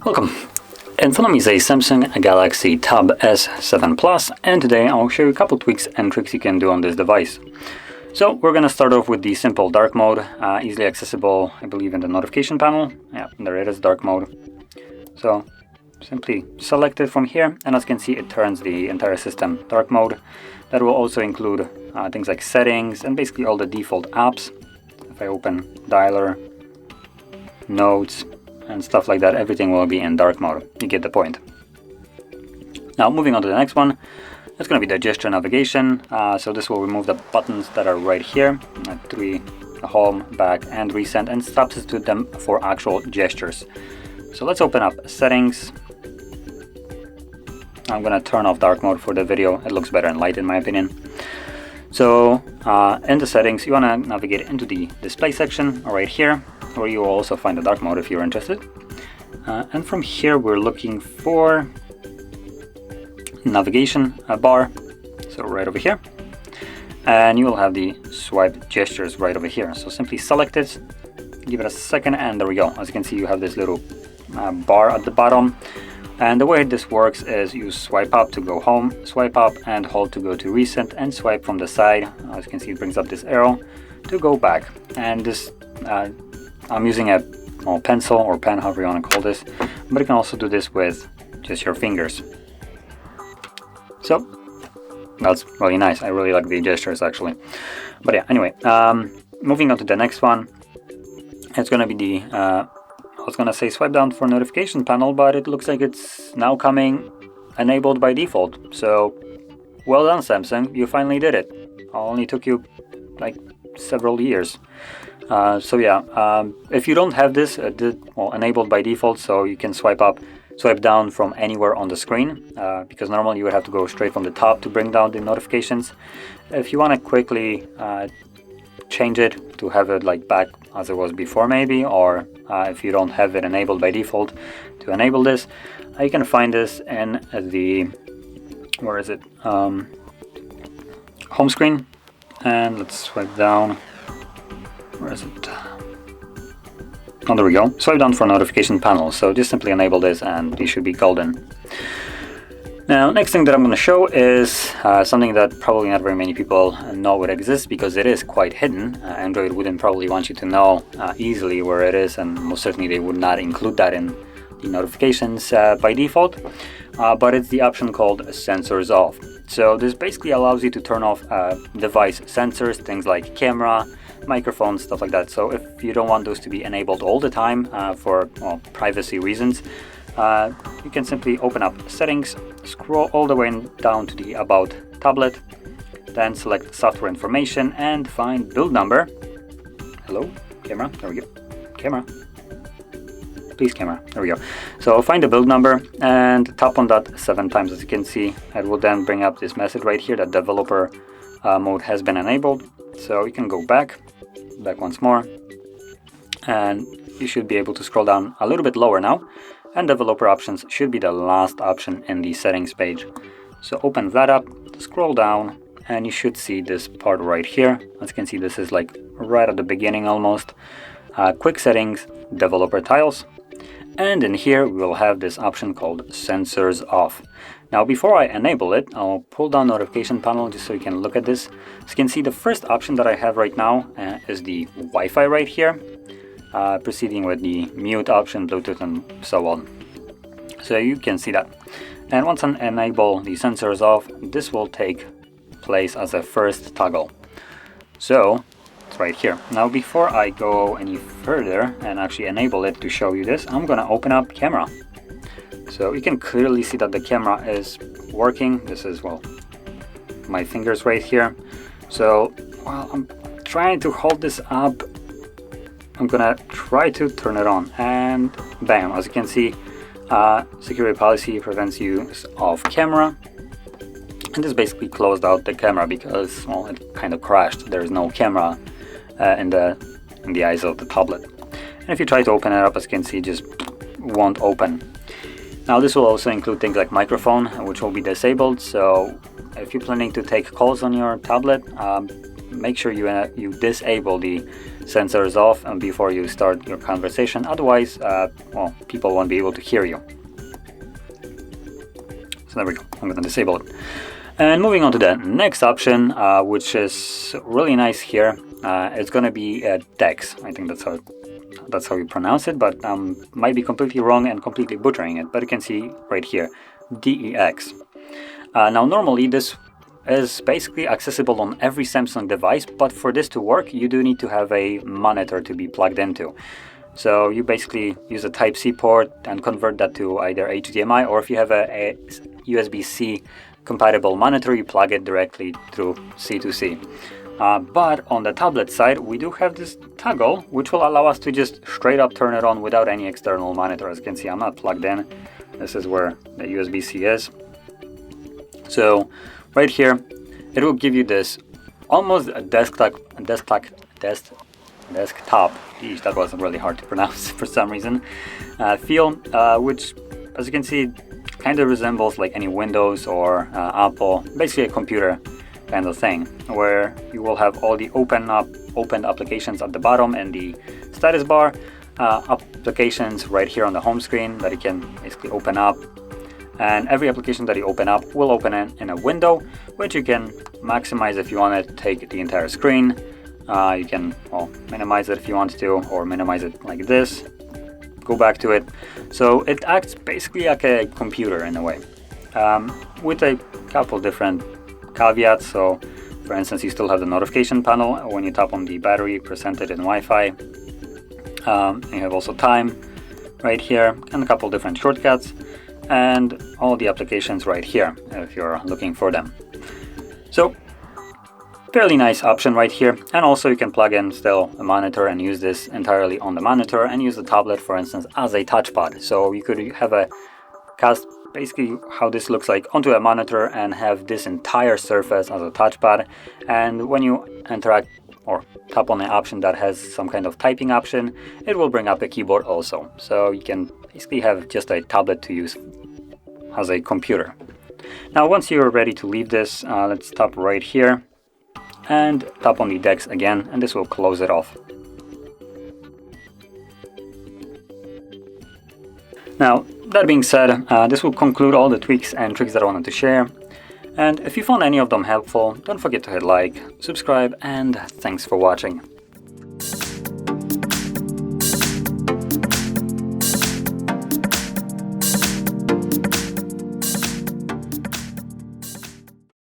Welcome. In front of me is a Samsung Galaxy Tab S7 Plus, and today I'll show you a couple tweaks and tricks you can do on this device. So we're going to start off with the simple dark mode, easily accessible, I believe, in the notification panel. Yeah, there it is, dark mode. So simply select it from here, and as you can see, it turns the entire system dark mode. That will also include things like settings and basically all the default apps. If I open dialer, notes, and stuff like that, everything will be in dark mode. You get the point. Now moving on to the next one, it's going to be the gesture navigation. So this will remove the buttons that are right here, 3, home, back, and reset, and substitute them for actual gestures. So let's open up settings. I'm going to turn off dark mode for the video. It looks better in light in my opinion. So in the settings, you want to navigate into the display section right here, where you will also find the dark mode if you're interested. And from here we're looking for navigation bar, so right over here. And you will have the swipe gestures right over here. So simply select it, give it a second, and there we go. As you can see, you have this little bar at the bottom. And the way this works is you swipe up to go home, swipe up and hold to go to reset, and swipe from the side. As you can see, it brings up this arrow to go back. And this I'm using a pencil or pen, however you want to call this, but you can also do this with just your fingers. So that's really nice. I really like the gestures actually. But yeah, anyway, moving on to the next one, it's going to be the I was going to say swipe down for notification panel, but it looks like it's now coming enabled by default. So well done, Samsung, you finally did it. It only took you like several years. So yeah, if you don't have this enabled by default, so you can swipe up, swipe down from anywhere on the screen, because normally you would have to go straight from the top to bring down the notifications. If you want to quickly change it to have it like back as it was before maybe, or if you don't have it enabled by default, to enable this, you can find this in the, where is it, home screen, and let's swipe down. Where is it? Oh, there we go. Swipe down for notification panel. So just simply enable this and you should be golden. Now, next thing that I'm going to show is something that probably not very many people know it exists, because it is quite hidden. Android wouldn't probably want you to know easily where it is, and most certainly they would not include that in the notifications by default. But it's the option called sensors off. So this basically allows you to turn off device sensors, things like camera, microphone, stuff like that. So if you don't want those to be enabled all the time for privacy reasons, you can simply open up settings, scroll all the way down to the about tablet, then select software information and find build number. Hello, camera, there we go. Camera, please camera, there we go. So find the build number and tap on that 7 times. As you can see, it will then bring up this message right here that developer mode has been enabled. So you can go back once more, and you should be able to scroll down a little bit lower now, and developer options should be the last option in the settings page. So open that up, scroll down, and you should see this part right here. As you can see, this is like right at the beginning almost. Quick settings, developer tiles, and in here we will have this option called sensors off. Now before I enable it, I'll pull down notification panel just so you can look at this. As you can see, the first option that I have right now is the Wi-Fi right here, proceeding with the mute option, Bluetooth, and so on. So you can see that. And once I enable the sensors off, this will take place as a first toggle. So it's right here. Now before I go any further and actually enable it to show you this, I'm gonna open up camera. So you can clearly see that the camera is working. This is, well, my fingers right here. So while I'm trying to hold this up, I'm gonna try to turn it on, and bam, as you can see, security policy prevents use of camera. And this basically closed out the camera because, well, it kind of crashed. There's no camera in the eyes of the tablet. And if you try to open it up, as you can see, it just won't open. Now this will also include things like microphone, which will be disabled. So if you're planning to take calls on your tablet, make sure you disable the sensors off and before you start your conversation. Otherwise, well, people won't be able to hear you. So there we go. I'm going to disable it. And moving on to the next option, which is really nice here. It's going to be DEX. I think that's how you pronounce it, but might be completely wrong and completely butchering it. But you can see right here, DEX. Now normally this is basically accessible on every Samsung device, but for this to work you do need to have a monitor to be plugged into. So you basically use a Type-C port and convert that to either HDMI, or if you have a USB-C compatible monitor, you plug it directly through C2C. But on the tablet side, we do have this toggle, which will allow us to just straight up turn it on without any external monitor. As you can see, I'm not plugged in. This is where the USB-C is. So right here, it will give you this almost a desktop. Geez, that was really hard to pronounce for some reason. Feel, which, as you can see, kind of resembles like any Windows or Apple, basically a computer kind of thing, where you will have all the opened applications at the bottom and the status bar, applications right here on the home screen that you can basically open up. And every application that you open up will open in a window, which you can maximize if you want to take the entire screen. You can, well, minimize it if you want to, or minimize it like this, go back to it. So it acts basically like a computer in a way, with a couple different caveats. So for instance, you still have the notification panel when you tap on the battery percentage and Wi-Fi. You have also time right here and a couple different shortcuts, and all the applications right here if you're looking for them. So fairly nice option right here. And also you can plug in still a monitor and use this entirely on the monitor, and use the tablet, for instance, as a touchpad. So you could have a cast basically how this looks like onto a monitor and have this entire surface as a touchpad. And when you interact or tap on an option that has some kind of typing option, it will bring up a keyboard also. So you can basically have just a tablet to use as a computer. Now once you're ready to leave this, let's tap right here and tap on the DEX again, and this will close it off. Now that being said, this will conclude all the tweaks and tricks that I wanted to share. And if you found any of them helpful, don't forget to hit like, subscribe, and thanks for watching.